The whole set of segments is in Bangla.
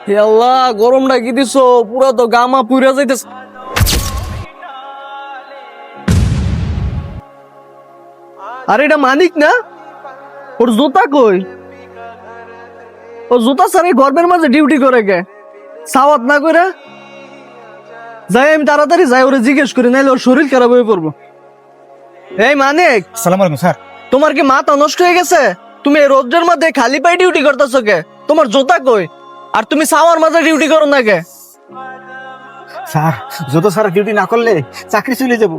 হে আল্লাহ, গরমটা কি দিছো, পুরো তো গামা পুরা যাইতেছে। আরে এটা মানিক না? ওর জুতা কই? ও জুতা ছাড়া এই গরমের মাঝে ডিউটি করে কে? সাওয়াত না করে যাই, আমি তাড়াতাড়ি যাই ওরে জিজ্ঞেস করি, নাইলে ওর শরীর খারাপ হয়ে পড়বো। এই মানিক, আসসালামু আলাইকুম স্যার। তোমার কি মাথা নষ্ট হয়ে গেছে? তুমি এই রোদের মধ্যে খালি পায়ে ডিউটি করতেছো কে? তোমার জুতা কই? আর তুমি সাওয়ার মাঝে ডিউটি করো না কে? স্যার, যত স্যার ডিউটি না করলে চাকরি চলে যাব।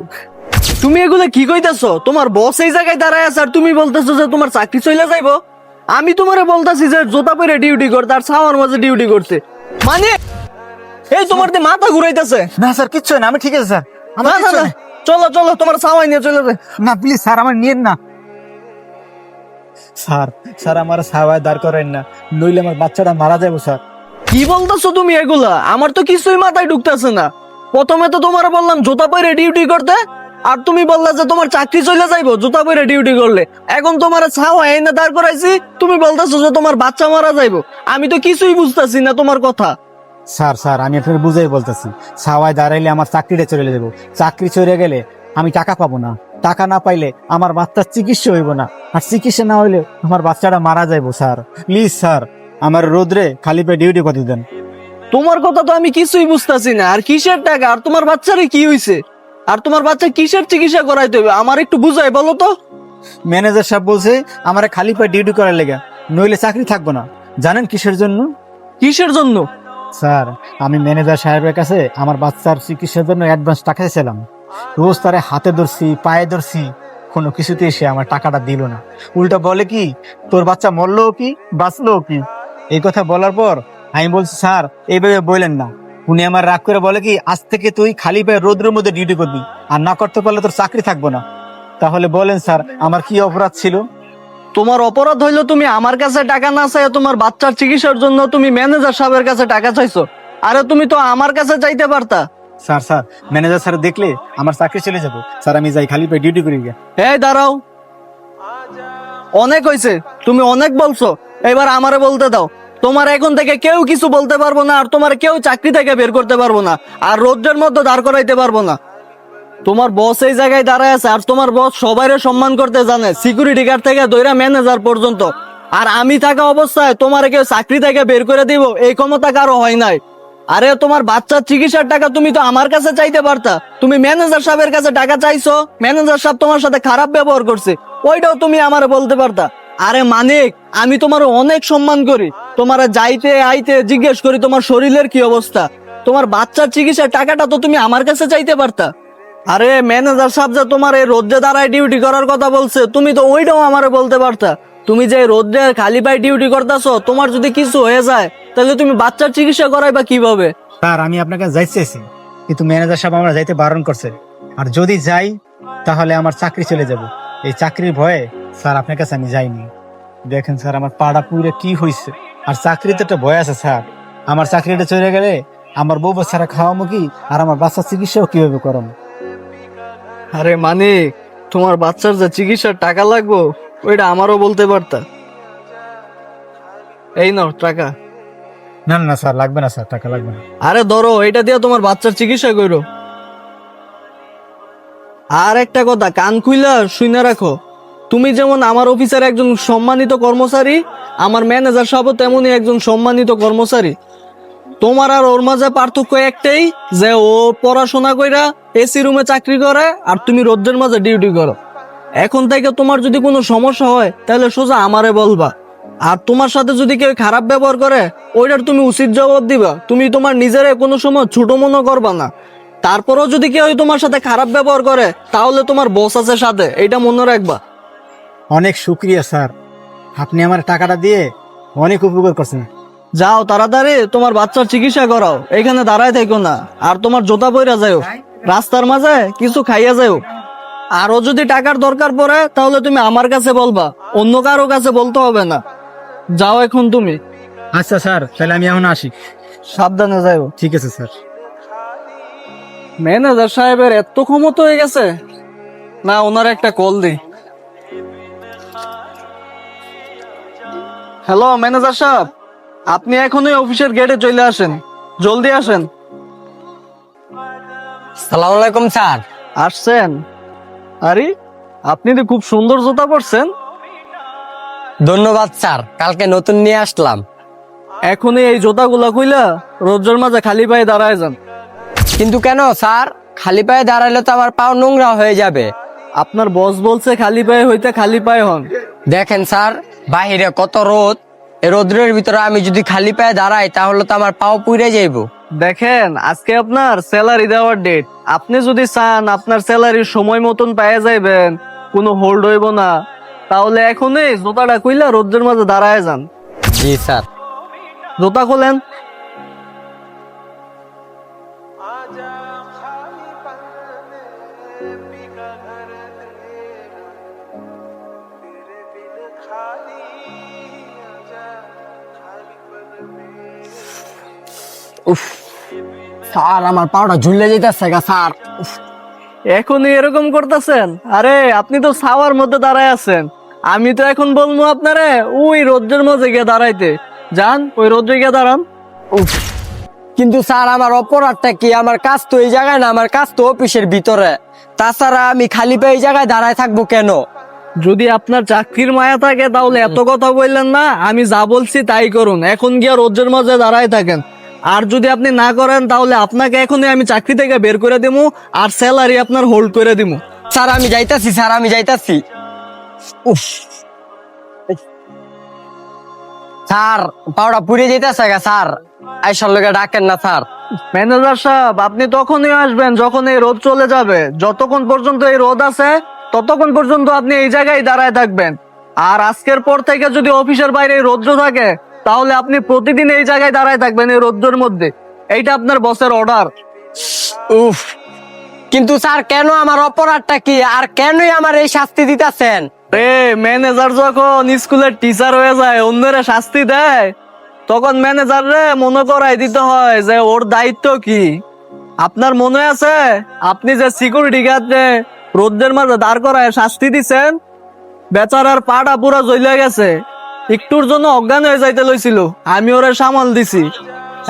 তুমি এগুলো কি কইতাছো? তোমার বস এই জায়গায় দাঁড়ায় আছে আর তুমি বলতেছো যে তোমার চাকরি চলে যাইবো? আমি তোমারে বলতাছি যে জুতা পরে ডিউটি করতে আর সাওয়ার মাঝে ডিউটি করতে। মানে এই তোমার তো মাথা ঘুরাইতেছে। না স্যার, কিচ্ছু হয় না, আমি ঠিক আছে স্যার। আমার না না কিচ্ছু না, হয় চলো চলো, তোমার সাওয়াই নিয়ে চলে যায়। না। প্লিজ স্যার, আমার নিয়েন না। স্যার, স্যার আমার সাহায্য দাঁড় করেন না, নইলে আমার বাচ্চাটা মারা যাবো স্যার। কি বলতেছো তুমি এগুলা? আমার তো কিছুই মাথায় ঢুকতেছে না। প্রথমে তো তোমার বললাম জুতা পরে ডিউটি করতে, আর তুমি বললা যে তোমার চাকরি চলে যাইবো জুতা পরে ডিউটি করলে। এখন তোমার ছাওয়া এনে দাঁড় করাইছি, তুমি বলতেছো যে তোমার বাচ্চা মারা যাইবো। আমি তো কিছুই বুঝতেছি না তোমার কথা। স্যার, স্যার আমি আপনাকে বুঝাই বলতেছি, সাহায্য দাঁড়াইলে আমার চাকরিটা চলে যাবো। চাকরি চলে গেলে আমি টাকা পাবো না, টাকা না পাইলে আমার বাচ্চার চিকিৎসা হইব না, আর চিকিৎসা না হইলে আমার বাচ্চাটা মারা যাইবো। স্যার প্লিজ স্যার, আমার রোদ্রে খালি পেয়ে ডিউটি করে দেন। তোমার কথা তো আমি কিছুই বুঝতেছি না। আর কিসের টাকা? আর তোমার বাচ্চারে কি হইছে? আর তোমার বাচ্চা কিসের চিকিৎসা করাইতে হবে আমার একটু বুঝাই বলো তো। ম্যানেজার সাহেব বলছে আমার খালি পায়ে ডিউটি করার লেগে, নইলে চাকরি থাকবো না। জানেন কিসের জন্য? কিসের জন্য? স্যার, আমি ম্যানেজার সাহেবের কাছে আমার বাচ্চার চিকিৎসার জন্য অ্যাডভান্স টাকা চাইছিলাম। রোজ তারে হাতে ধরছি, পায়ে ধরছি, কোনো কিছুতেই সে আমার টাকাটা দিল না। উল্টা বলে কি, তোর বাচ্চা মরলো কি বাঁচলো কি। এই কথা বলার পর আমি বলছি স্যার এইভাবে বললেন না। উনি আমার রাগ করে বলে কি, আজ থেকে তুই খালি পায়ে রোদ্রের মধ্যে ডিউটি করবি, আর না করতে পারলে তোর চাকরি থাকবো না। তাহলে বলেন স্যার, আমার কি অপরাধ ছিল? তোমার অপরাধ হইলো তুমি আমার কাছে টাকা না চাই তোমার বাচ্চার চিকিৎসার জন্য তুমি ম্যানেজার সাহেবের কাছে টাকা চাইছো। আরে তুমি তো আমার কাছে চাইতে পারতা। স্যার, স্যার ম্যানেজার স্যার দেখলে আমার চাকরি চলে যাবো। স্যার আমি যাই, খালি পায়ে ডিউটি করি গিয়া। এই দাঁড়াও, অনেক হয়েছে, তুমি অনেক বলছো, এবার আমারে বলতে দাও। তোমার এখন থেকে কেউ কিছু বলতে পারবো না, আর তোমার কেউ চাকরি থেকে বের করতে পারবো না, আর রোদ্রের মধ্যে দাঁড় করাইতে পারবো না। তোমার বস এই জায়গায় দাঁড়ায় আছে, আর তোমার বস সবাইরে সম্মান করতে জানে, সিকিউরিটি গার্ড থেকে দইরা ম্যানেজার পর্যন্ত। আর আমি থাকা অবস্থায় তোমার কেউ চাকরি থেকে বের করে দিব এই ক্ষমতা কারো হয় নাই। আরে তোমার বাচ্চার চিকিৎসার টাকা তুমি তো আমার কাছে চাইতে পারতা, তুমি ম্যানেজার সাহেবের কাছে টাকা চাইছো, ম্যানেজার সাহেব তোমার সাথে খারাপ ব্যবহার করছে, ওইটাও তুমি আমারে বলতে পারতা। আরে মানিক, আমি তোমার অনেক সম্মান করি, তোমার যাইতে আইতে জিজ্ঞেস করি তোমার শরীরের কি অবস্থা। তোমার বাচ্চার চিকিৎসার টাকাটা তো তুমি আমার কাছে চাইতে পারতা। আরে ম্যানেজার সাহেব যে তোমার এই রোদে দাঁড়ায় ডিউটি করার কথা বলছে, তুমি তো ওইটাও আমারে বলতে পারতা। তুমি যে রোদে খালি পায়ে ডিউটি করতেছো, তোমার যদি কিছু হয়ে যায় তাহলে তুমি বাচ্চার চিকিৎসা করাইবা কিভাবে? স্যার আমি আপনাকে যাইতে চাইছি, কিন্তু ম্যানেজার সাহেব আমরা যাইতে বারণ করছে। আর যদি যাই তাহলে আমার চাকরি চলে যাব। এই চাকরির ভয়ে স্যার আপনার কাছে আমি যাইনি। দেখেন স্যার, আমার পাড়া পুরে কি হয়েছে। আর চাকরিতে একটা ভয় আছে স্যার, আমার চাকরিটা চলে গেলে আমার বউ বাচ্চারা খাওয়াবো কি, আর আমার বাচ্চার চিকিৎসাও কিভাবে করাবো? আরে মানিক, তোমার বাচ্চার যে চিকিৎসার টাকা লাগবে ওইটা আমারও বলতে পারতা। এই নাও টাকা। না না স্যার, লাগবে না স্যার, টাকা লাগবে না। আরে ধরো, এটা দিয়ে তোমার বাচ্চার চিকিৎসা করো। আর একটা কথা কান খুইলা শুনে রাখো, তুমি যেমন আমার অফিসের একজন সম্মানিত কর্মচারী, আমার ম্যানেজার সাহেব তেমনই একজন সম্মানিত কর্মচারী। তোমার আর ওর মাঝে পার্থক্য একটাই, যে ও পড়াশোনা কইরা এসি রুমে চাকরি করে আর তুমি রোদ্রের মাঝে ডিউটি করো। এখন থেকে তোমার যদি কোনো সমস্যা হয় তাহলে সোজা আমারে বলবা। আর তোমার সাথে যদি কেউ খারাপ ব্যবহার করে ওইটার তুমি উচিত জবাব দিবা। তুমি তোমার নিজের কোনো সময় ছোট মনে করবা না। তারপরেও যদি কেউ তোমার সাথে খারাপ ব্যবহার করে তাহলে তোমার বস আছে সাথে, এইটা মনে রাখবা। অনেক শুক্রিয়া স্যার, আপনি আমার টাকাটা দিয়ে অনেক উপকার করছেন। যাও তাড়াতাড়ি তোমার বাচ্চার চিকিৎসা করাও, এখানে দাঁড়ায় থেকো না। আর তোমার জুতা পইরা যাও, রাস্তার মাঝে কিছু খাইয়া যাও। আরো যদি টাকার দরকার পড়ে তাহলে তুমি আমার কাছে বলবা, অন্য কারো কাছে বলতে হবে না। যাও এখন তুমি। আচ্ছা স্যার, তাহলে আমি এখন আসি। সাবধানে যাও। ঠিক আছে স্যার। ম্যানেজার সাহেবের এত ক্ষমতা হয়ে গেছে না, ওনার একটা কল দিই। হ্যালো ম্যানেজার সাহেব, আপনি এখনই অফিসের গেটে চলে আসেন, জলদি আসেন। সালাম আলাইকুম স্যার। আসছেন? আরে আপনি তো খুব সুন্দর জুতা পরছেন। ধন্যবাদ স্যার, কালকে নতুন নিয়ে আসলাম। এখনই এই জুতাগুলা খুইলা রোদ্রের মাঝে খালি পায়ে দাঁড়ায় যান। কিন্তু কেন স্যার? খালি পায়ে দাঁড়াইলে তো আমার পাও নোংরা হয়ে যাবে। আপনার বস বলছে খালি পায়ে হইতে খালি পায়ে হন। দেখেন স্যার, বাহিরে কত রোদ, এই রোদ্রের ভিতরে আমি যদি খালি পায়ে দাঁড়াই তাহলে তো আমার পাও পুড়ে যাইব। দেখেন আজকে আপনার স্যালারি দেওয়ার ডেট, আপনি যদি চান আপনার স্যালারি সময় মতন পেয়ে যাইবেন, কোনো হোল্ড হইব না, তাহলে এখনই জুতাটা খুইলা রোদ্রের মাঝে দাঁড়ায় যান। জি স্যার। জুতা খোলেন। উফ স্যার, আমার পাওটা ঝুলে যেতেছে গা স্যার। উফ, এখনই এরকম করতেছেন? আরে আপনি তো ছাওয়ার মধ্যে দাঁড়ায় আছেন, আমি তো এখন বলবো আপনারে ওই রোদ্রের মধ্যে গিয়ে দাঁড়াইতে। যান ওই রোদ্রে গিয়ে দাঁড়ান। উফ। কিন্তু স্যার আমার অপরাধটা কি? আমার কাজ তো এই জায়গায় না, আমার কাজ তো অফিসের ভিতরে। তাছাড়া আমি খালি পায়ে এই জায়গায় দাঁড়ায় থাকবো কেন? যদি আপনার চাকরির মায়া থাকে তাহলে এত কথা বললেন না, আমি যা বলছি তাই করুন, এখন গিয়ে রোদ্রের মাঝে দাঁড়ায় থাকেন। আর যদি আপনি না করেন তাহলে আপনাকে এখনই আমি চাকরি থেকে বের করে দেবো, আর স্যালারি আপনার হোল্ড করে দেবো। স্যার আমি যাইতাছি, স্যার আমি যাইতাছি। উফ স্যার, পাউডা পুড়ে যেতেছে গা স্যার, আইসার লোকে ডাকেন না স্যার। ম্যানেজার সাহেব, আপনি তখনই আসবেন যখন এই রোদ চলে যাবে। যতক্ষণ পর্যন্ত এই রোদ আছে ততক্ষণ পর্যন্ত আপনি এই জায়গায় দাঁড়ায় থাকবেন। আর আজকের পর থেকে যদি অফিসের বাইরে এই রৌদ্র থাকে তাহলে আপনি প্রতিদিন এই জায়গায় দাঁড়ায় থাকবেন এই রৌদ্রের মধ্যে। এইটা আপনার বসের অর্ডার। উফ। কিন্তু স্যার কেন? আমার অপরাধটা কি? আর কেনই আমার এই শাস্তি দিতেছেন? ম্যানেজার যখন স্কুলের টিচার হয়ে যায় অন্যরা শাস্তি দেয়, তখন ম্যানেজার রে মনে করাই দিতে হয় যে ওর দায়িত্ব কি। আপনার মনে আছে আপনি যে সিকিউরিটি গার্ডে রোদ্রের মাঝে দাঁড় করায় শাস্তি দিছেন? বেচারার পাটা পুরা জ্বলে গেছে, একটুর জন্য অজ্ঞান হয়ে যাইতে লইছিল, আমি ওরে সামাল দিছি।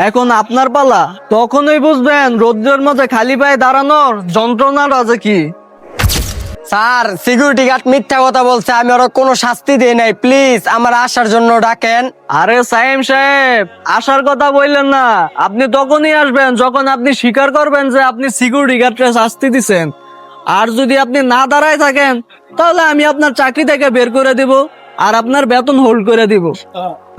এখন আপনার পালা, তখনই বুঝবেন রোদ্রের মধ্যে খালি পায়ে দাঁড়ানোর যন্ত্রণাটা যে কি। স্যার সিকিউরিটি গার্ড মিথ্যা কথা বলছে, আমি ওরা কোনো শাস্তি দিই নাই। প্লিজ আমার আসার জন্য ডাকেন। আরে সাইম সাহেব, আসার কথা বললেন না, আপনি তখনই আসবেন যখন আপনি স্বীকার করবেন যে আপনি সিকিউরিটি গার্ডকে শাস্তি দিছেন। আর যদি আপনি না দাঁড়ায় থাকেন তাহলে আমি আপনার চাকরি থেকে বের করে দিব আর আপনার বেতন হোল্ড করে দিব।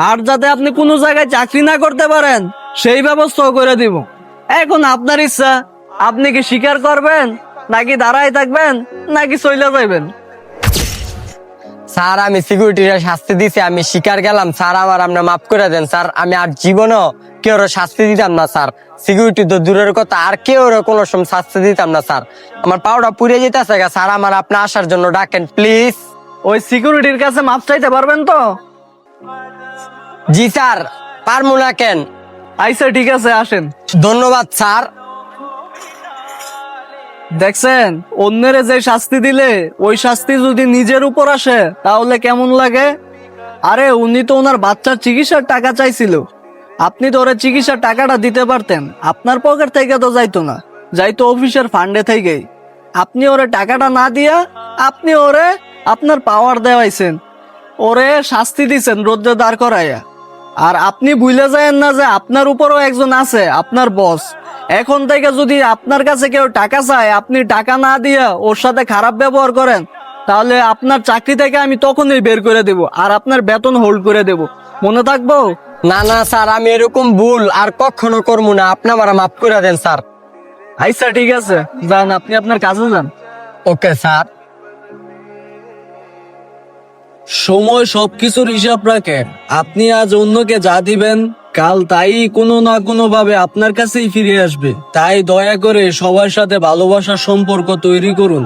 আর যাতে আপনি কোনো জায়গায় চাকরি না করতে পারেন সেই ব্যবস্থাও করে দিব। এখন আপনার ইচ্ছা, আপনি কি স্বীকার করবেন নাকি দাঁড়ায় থাকবেন নাকি চলে যাবেন? স্যার আমি সিকিউরিটির শাস্তি দিছি, আমি স্বীকার গেলাম। স্যার আমার আপনি মাফ করে দেন স্যার, আমি আর জীবনও কেউ শাস্তি দিতাম না স্যার। সিকিউরিটি তো দূরের কথা, আর কেউ কোনো সময় শাস্তি দিতাম না স্যার। আমার পাউডা পুড়ে যেতেছে গা স্যার, আমার আপনি আসার জন্য ডাকেন প্লিজ। ওই সিকিউরিটির কাছে মাপ চাইতে পারবেন তো? জি স্যার, পারবো না কেন? আইসা ঠিক আছে, আসেন। ধন্যবাদ স্যার। দেখছেন অন্যের যে শাস্তি দিলে ওই শাস্তি যদি নিজের উপর আসে তাহলে কেমন লাগে? আরে উনি তো ওনার বাচ্চার চিকিৎসার টাকা চাইছিল, আপনি তো ওরা চিকিৎসার টাকাটা দিতে পারতেন, আপনার পকেট থেকে তো যাইতো না, যাইতো অফিসের ফান্ডে থেকেই। আপনি ওরে টাকাটা না দিয়া আপনি ওরে আপনার পাওয়ার দেওয়াইছেন, ওরে শাস্তি দিছেন রোদ্রে দাঁড় করাইয়া। আর আপনি ভুলে যায়েন না যে আপনার উপরও একজন আছে, আপনার বস। এখন থেকে যদি আপনার কাছে কেউ টাকা চায় আপনি টাকা না দিয়া ওর সাথে খারাপ ব্যবহার করেন তাহলে আপনার চাকরি থেকে আমি তখনই বের করে দেব আর আপনার বেতন হোল্ড করে দেব। মনে থাকবো? না না স্যার, আমি এরকম ভুল আর কখনো করবো না, আপনি আমার মাফ করে দেন স্যার। আচ্ছা ঠিক আছে, যান আপনি আপনার কাজে যান। Okay sir. সময় সবকিছুর হিসাব রাখে, আপনি আজ অন্যকে যা দিবেন কাল তাই কোনো না কোনো ভাবে আপনার কাছেই ফিরে আসবে। তাই দয়া করে সবার সাথে ভালোবাসার সম্পর্ক তৈরি করুন।